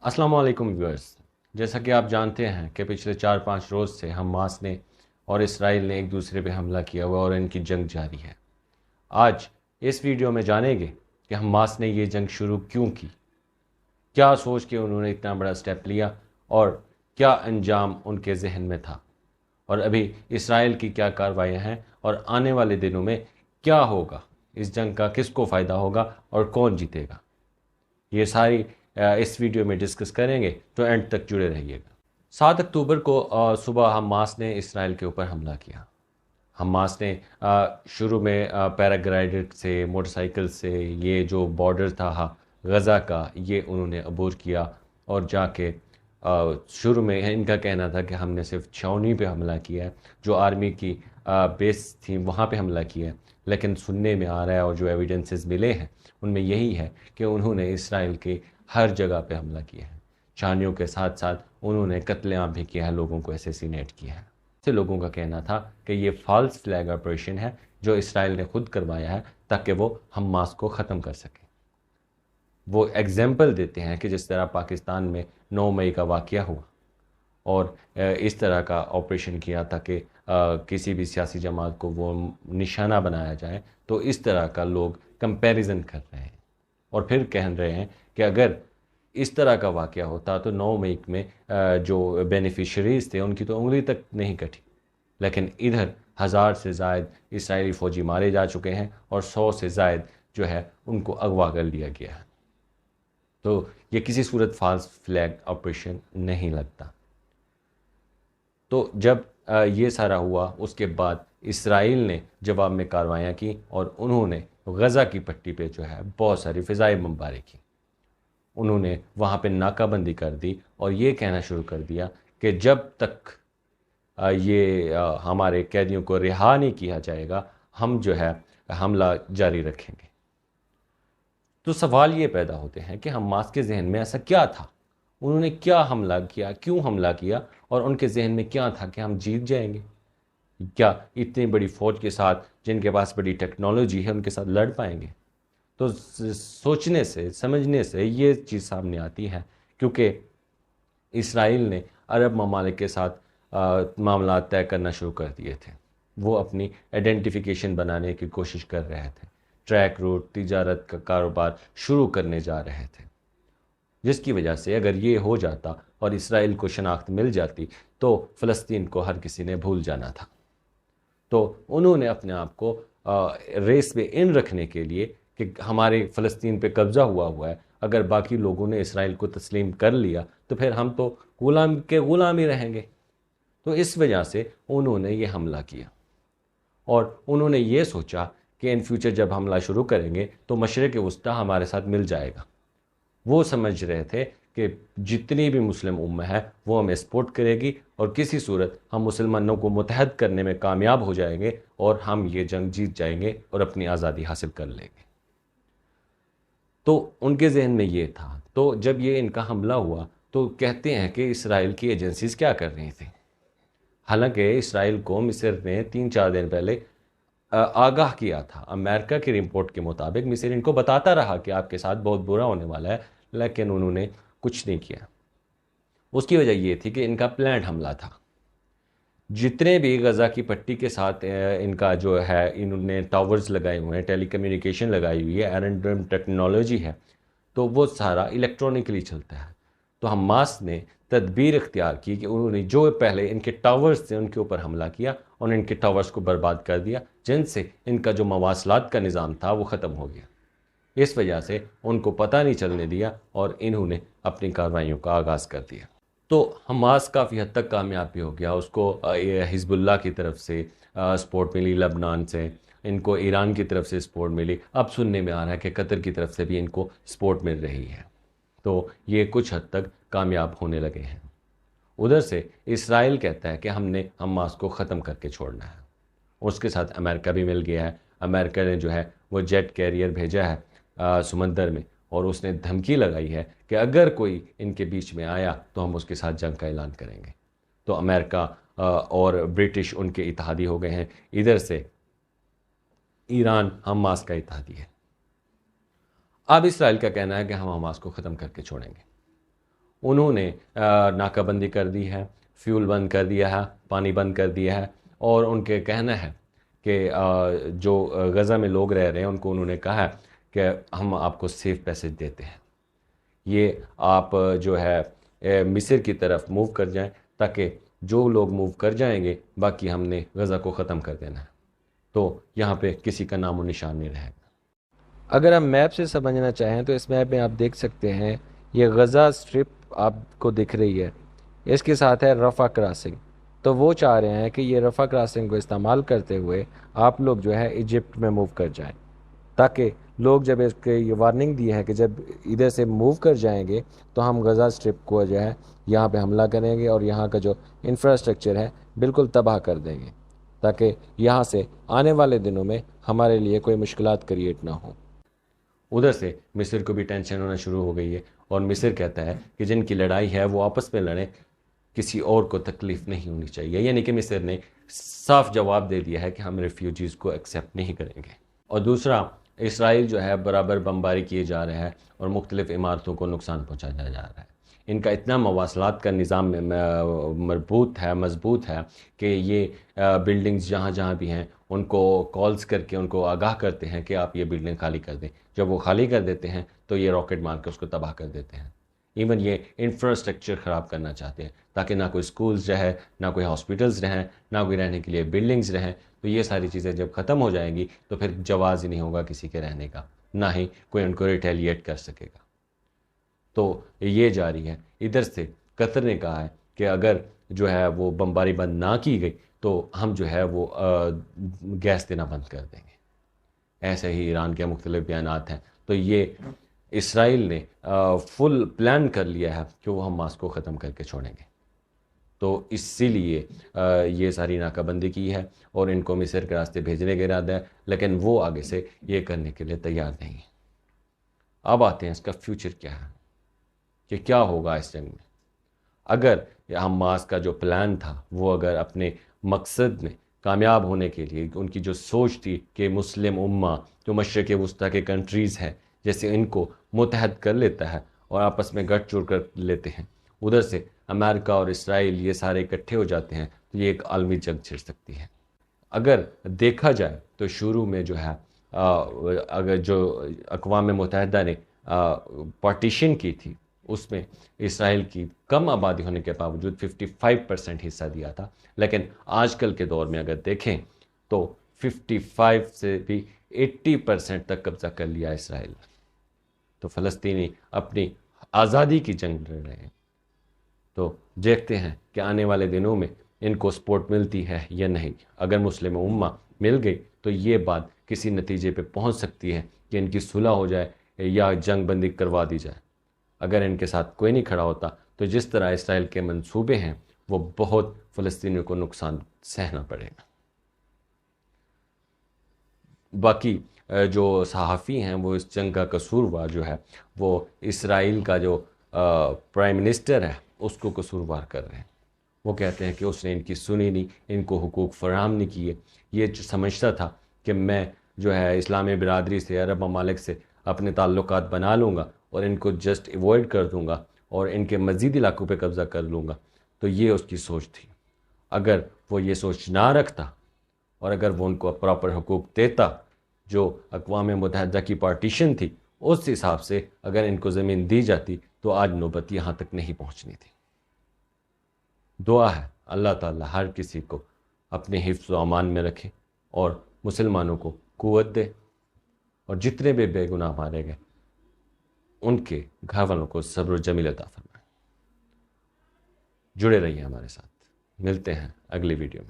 السلام علیکم ویورز، جیسا کہ آپ جانتے ہیں کہ پچھلے 4-5 روز سے حماس نے اور اسرائیل نے ایک دوسرے پہ حملہ کیا ہوا اور ان کی جنگ جاری ہے۔ آج اس ویڈیو میں جانیں گے کہ حماس نے یہ جنگ شروع کیوں کی، کیا سوچ کے انہوں نے اتنا بڑا سٹیپ لیا اور کیا انجام ان کے ذہن میں تھا، اور ابھی اسرائیل کی کیا کارروائیاں ہیں اور آنے والے دنوں میں کیا ہوگا، اس جنگ کا کس کو فائدہ ہوگا اور کون جیتے گا۔ یہ ساری اس ویڈیو میں ڈسکس کریں گے، تو اینڈ تک جڑے رہیے گا۔ 7 اکتوبر کو صبح حماس نے اسرائیل کے اوپر حملہ کیا۔ حماس نے شروع میں پیراگلائڈر سے، موٹر سائیکل سے، یہ جو بارڈر تھا غزہ کا، یہ انہوں نے عبور کیا اور جا کے شروع میں ان کا کہنا تھا کہ ہم نے صرف چھاؤنی پہ حملہ کیا ہے، جو آرمی کی بیس تھی وہاں پہ حملہ کیا ہے، لیکن سننے میں آ رہا ہے اور جو ایویڈنسز ملے ہیں ان میں یہی ہے کہ انہوں نے اسرائیل کے ہر جگہ پہ حملہ کیا ہے۔ چھاؤنیوں کے ساتھ ساتھ انہوں نے قتل عام بھی کیا ہے، لوگوں کو اسیسینیٹ کیا ہے۔ سے لوگوں کا کہنا تھا کہ یہ فالس فلیگ آپریشن ہے جو اسرائیل نے خود کروایا ہے تاکہ وہ حماس کو ختم کر سکے۔ وہ ایگزامپل دیتے ہیں کہ جس طرح پاکستان میں 9 مئی کا واقعہ ہوا اور اس طرح کا آپریشن کیا تھا کہ کسی بھی سیاسی جماعت کو وہ نشانہ بنایا جائے، تو اس طرح کا لوگ کمپیریزن کر رہے ہیں اور پھر کہہ رہے ہیں کہ اگر اس طرح کا واقعہ ہوتا تو 9 مئی میں جو بینیفیشریز تھے ان کی تو انگلی تک نہیں کٹی، لیکن ادھر 1000 سے زائد اسرائیلی فوجی مارے جا چکے ہیں اور 100 سے زائد جو ہے ان کو اغوا کر لیا گیا ہے۔ تو یہ کسی صورت فالس فلیگ آپریشن نہیں لگتا۔ تو جب یہ سارا ہوا، اس کے بعد اسرائیل نے جواب میں کارروائیاں کی اور انہوں نے غزہ کی پٹی پہ جو ہے بہت ساری فضائی بمباریں کی۔ انہوں نے وہاں پہ ناکہ بندی کر دی اور یہ کہنا شروع کر دیا کہ جب تک یہ ہمارے قیدیوں کو رہا نہیں کیا جائے گا، ہم جو ہے حملہ جاری رکھیں گے۔ تو سوال یہ پیدا ہوتے ہیں کہ حماس کے ذہن میں ایسا کیا تھا، انہوں نے کیا حملہ کیا، کیوں حملہ کیا، اور ان کے ذہن میں کیا تھا کہ ہم جیت جائیں گے؟ کیا اتنی بڑی فوج کے ساتھ، جن کے پاس بڑی ٹیکنالوجی ہے، ان کے ساتھ لڑ پائیں گے؟ تو سوچنے سے، سمجھنے سے یہ چیز سامنے آتی ہے، کیونکہ اسرائیل نے عرب ممالک کے ساتھ معاملات طے کرنا شروع کر دیے تھے۔ وہ اپنی آئیڈینٹیفیکیشن بنانے کی کوشش کر رہے تھے، ٹریک روٹ تجارت کا کاروبار شروع کرنے جا رہے تھے، جس کی وجہ سے اگر یہ ہو جاتا اور اسرائیل کو شناخت مل جاتی تو فلسطین کو ہر کسی نے بھول جانا تھا۔ تو انہوں نے اپنے آپ کو ریس میں ان رکھنے کے لیے کہ ہمارے فلسطین پہ قبضہ ہوا ہے، اگر باقی لوگوں نے اسرائیل کو تسلیم کر لیا تو پھر ہم تو غلام کے غلام ہی رہیں گے۔ تو اس وجہ سے انہوں نے یہ حملہ کیا اور انہوں نے یہ سوچا کہ ان فیوچر جب حملہ شروع کریں گے تو مشرق وسطیٰ ہمارے ساتھ مل جائے گا۔ وہ سمجھ رہے تھے کہ جتنی بھی مسلم امہ ہے وہ ہمیں سپورٹ کرے گی اور کسی صورت ہم مسلمانوں کو متحد کرنے میں کامیاب ہو جائیں گے اور ہم یہ جنگ جیت جائیں گے اور اپنی آزادی حاصل کر لیں گے۔ تو ان کے ذہن میں یہ تھا۔ تو جب یہ ان کا حملہ ہوا تو کہتے ہیں کہ اسرائیل کی ایجنسیز کیا کر رہی تھیں؟ حالانکہ اسرائیل کو مصر نے 3-4 دن پہلے آگاہ کیا تھا۔ امریکہ کی رپورٹ کے مطابق مصر ان کو بتاتا رہا کہ آپ کے ساتھ بہت برا ہونے والا ہے، لیکن انہوں نے کچھ نہیں کیا۔ اس کی وجہ یہ تھی کہ ان کا پلانڈ حملہ تھا۔ جتنے بھی غزہ کی پٹی کے ساتھ ان کا جو ہے، انہوں نے ٹاورز لگائے ہوئے ہیں، ٹیلی کمیونیکیشن لگائی ہوئی ہے، ایرن ڈرم ٹیکنالوجی ہے، تو وہ سارا الیکٹرونکلی چلتا ہے۔ تو حماس نے تدبیر اختیار کی کہ انہوں نے جو پہلے ان کے ٹاورز تھے ان کے اوپر حملہ کیا اور ان کے ٹاورز کو برباد کر دیا، جن سے ان کا جو مواصلات کا نظام تھا وہ ختم ہو گیا۔ اس وجہ سے ان کو پتہ نہیں چلنے دیا اور انہوں نے اپنی کارروائیوں کا آغاز کر دیا۔ تو حماس کافی حد تک کامیاب بھی ہو گیا۔ اس کو حزب اللہ کی طرف سے سپورٹ ملی، لبنان سے، ان کو ایران کی طرف سے سپورٹ ملی، اب سننے میں آ رہا ہے کہ قطر کی طرف سے بھی ان کو سپورٹ مل رہی ہے۔ تو یہ کچھ حد تک کامیاب ہونے لگے ہیں۔ ادھر سے اسرائیل کہتا ہے کہ ہم نے حماس کو ختم کر کے چھوڑنا ہے۔ اس کے ساتھ امریکہ بھی مل گیا ہے۔ امریکہ نے جو ہے وہ جیٹ کیریئر بھیجا ہے سمندر میں، اور اس نے دھمکی لگائی ہے کہ اگر کوئی ان کے بیچ میں آیا تو ہم اس کے ساتھ جنگ کا اعلان کریں گے۔ تو امریکہ اور برٹش ان کے اتحادی ہو گئے ہیں۔ ادھر سے ایران حماس کا اتحادی ہے۔ اب اسرائیل کا کہنا ہے کہ ہم حماس کو ختم کر کے چھوڑیں گے، انہوں نے ناکہ بندی کر دی ہے، فیول بند کر دیا ہے، پانی بند کر دیا ہے، اور ان کے کہنا ہے کہ جو غزہ میں لوگ رہ رہے ہیں ان کو انہوں نے کہا ہے کہ ہم آپ کو سیف پیسج دیتے ہیں، یہ آپ جو ہے مصر کی طرف موو کر جائیں، تاکہ جو لوگ موو کر جائیں گے باقی ہم نے غزہ کو ختم کر دینا ہے، تو یہاں پہ کسی کا نام و نشان نہیں رہے گا۔ اگر ہم میپ سے سمجھنا چاہیں تو اس میپ میں آپ دیکھ سکتے ہیں یہ غزہ اسٹرپ آپ کو دکھ رہی ہے، اس کے ساتھ ہے رفح کراسنگ، تو وہ چاہ رہے ہیں کہ یہ رفح کراسنگ کو استعمال کرتے ہوئے آپ لوگ جو ہے ایجپٹ میں موو کر جائیں، تاکہ لوگ جب اس کے یہ وارننگ دی ہے کہ جب ادھر سے موو کر جائیں گے تو ہم غزہ اسٹرپ کو جو ہے یہاں پہ حملہ کریں گے اور یہاں کا جو انفراسٹرکچر ہے بالکل تباہ کر دیں گے، تاکہ یہاں سے آنے والے دنوں میں ہمارے لیے کوئی مشکلات کریٹ نہ ہوں۔ ادھر سے مصر کو بھی ٹینشن ہونا شروع ہو گئی ہے، اور مصر کہتا ہے کہ جن کی لڑائی ہے وہ آپس میں لڑیں، کسی اور کو تکلیف نہیں ہونی چاہیے، یعنی کہ مصر نے صاف جواب دے دیا ہے کہ ہم ریفیوجیز کو ایکسیپٹ نہیں کریں گے۔ اور دوسرا، اسرائیل جو ہے برابر بمباری کیے جا رہا ہے اور مختلف عمارتوں کو نقصان پہنچایا جا رہا ہے، ان کا اتنا مواصلات کا نظام مضبوط ہے کہ یہ بلڈنگز جہاں جہاں بھی ہیں ان کو کالز کر کے ان کو آگاہ کرتے ہیں کہ آپ یہ بلڈنگ خالی کر دیں، جب وہ خالی کر دیتے ہیں تو یہ راکٹ مار کر اس کو تباہ کر دیتے ہیں۔ ایون یہ انفراسٹرکچر خراب کرنا چاہتے ہیں تاکہ نہ کوئی سکولز رہے، نہ کوئی ہاسپٹلز رہیں، نہ کوئی رہنے کے لیے بلڈنگز رہیں، تو یہ ساری چیزیں جب ختم ہو جائیں گی تو پھر جواز ہی نہیں ہوگا کسی کے رہنے کا، نہ ہی کوئی ان کو ریٹیلیٹ کر سکے گا۔ تو یہ جاری ہے۔ ادھر سے قطر نے کہا ہے کہ اگر جو ہے وہ بمباری بند نہ کی گئی تو ہم جو ہے وہ گیس دینا بند کر دیں گے۔ ایسے ہی ایران کے مختلف بیانات ہیں، تو یہ اسرائیل نے فل پلان کر لیا ہے کہ وہ حماس کو ختم کر کے چھوڑیں گے، تو اسی لیے یہ ساری ناکہ بندی کی ہے اور ان کو مصر کے راستے بھیجنے کا ارادہ ہے، لیکن وہ آگے سے یہ کرنے کے لیے تیار نہیں ہے۔ اب آتے ہیں اس کا فیوچر کیا ہے، کہ کیا ہوگا اس جنگ میں۔ اگر حماس کا جو پلان تھا وہ اگر اپنے مقصد میں کامیاب ہونے کے لیے، ان کی جو سوچ تھی کہ مسلم امہ جو مشرق وسطیٰ کے کنٹریز ہیں جیسے ان کو متحد کر لیتا ہے اور آپس میں گٹھ جوڑ کر لیتے ہیں، ادھر سے امریکہ اور اسرائیل یہ سارے اکٹھے ہو جاتے ہیں، تو یہ ایک عالمی جنگ چھڑ سکتی ہے۔ اگر دیکھا جائے تو شروع میں جو ہے اگر جو اقوام متحدہ نے پارٹیشن کی تھی اس میں اسرائیل کی کم آبادی ہونے کے باوجود 55% حصہ دیا تھا، لیکن آج کل کے دور میں اگر دیکھیں تو 55 سے بھی 80% تک قبضہ کر لیا اسرائیل، تو فلسطینی اپنی آزادی کی جنگ لڑ رہے ہیں۔ تو دیکھتے ہیں کہ آنے والے دنوں میں ان کو سپورٹ ملتی ہے یا نہیں۔ اگر مسلم امہ مل گئی تو یہ بات کسی نتیجے پہ پہنچ سکتی ہے کہ ان کی صلح ہو جائے یا جنگ بندی کروا دی جائے۔ اگر ان کے ساتھ کوئی نہیں کھڑا ہوتا تو جس طرح اسرائیل کے منصوبے ہیں وہ بہت فلسطینیوں کو نقصان سہنا پڑے گا۔ باقی جو صحافی ہیں وہ اس جنگ کا قصوروار جو ہے وہ اسرائیل کا جو پرائم منسٹر ہے اس کو قصوروار کر رہے ہیں۔ وہ کہتے ہیں کہ اس نے ان کی سنی نہیں، ان کو حقوق فراہم نہیں کیے، یہ جو سمجھتا تھا کہ میں جو ہے اسلامی برادری سے، عرب ممالک سے اپنے تعلقات بنا لوں گا اور ان کو جسٹ ایوائڈ کر دوں گا اور ان کے مزید علاقوں پہ قبضہ کر لوں گا، تو یہ اس کی سوچ تھی۔ اگر وہ یہ سوچ نہ رکھتا اور اگر وہ ان کو پراپر حقوق دیتا جو اقوام متحدہ کی پارٹیشن تھی اس حساب سے اگر ان کو زمین دی جاتی تو آج نوبت یہاں تک نہیں پہنچنی تھی۔ دعا ہے اللہ تعالیٰ ہر کسی کو اپنے حفظ و امان میں رکھے اور مسلمانوں کو قوت دے، اور جتنے بھی بے گناہ مارے گئے ان کے گھر والوں کو صبر و جمیل عطا فرمائے۔ جڑے رہیے ہمارے ساتھ، ملتے ہیں اگلی ویڈیو میں۔